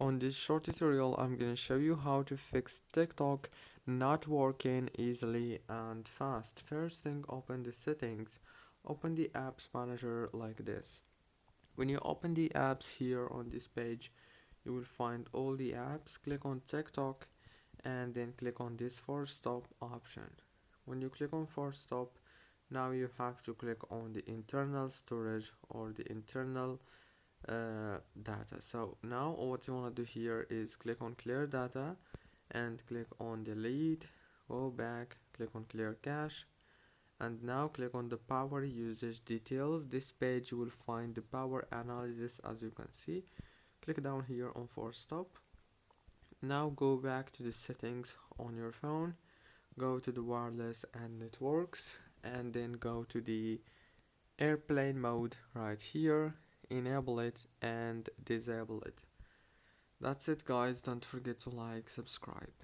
On this short tutorial, I'm gonna show you how to fix TikTok not working easily and fast. First thing, open the settings. Open the apps manager like this. When you open the apps here on this page, you will find all the apps. Click on TikTok and then click on this force stop option. When you click on force stop, now you have to click on the internal storage or the internal data. So now what you want to do here is click on clear data and click on delete, go back, click on clear cache, and now click on the power usage details. This page you will find the power analysis. As you can see, click down here on force stop. Now go back to the settings on your phone, go to the wireless and networks, and then go to the airplane mode right here, enable it and disable it. That's it guys, don't forget to like, subscribe.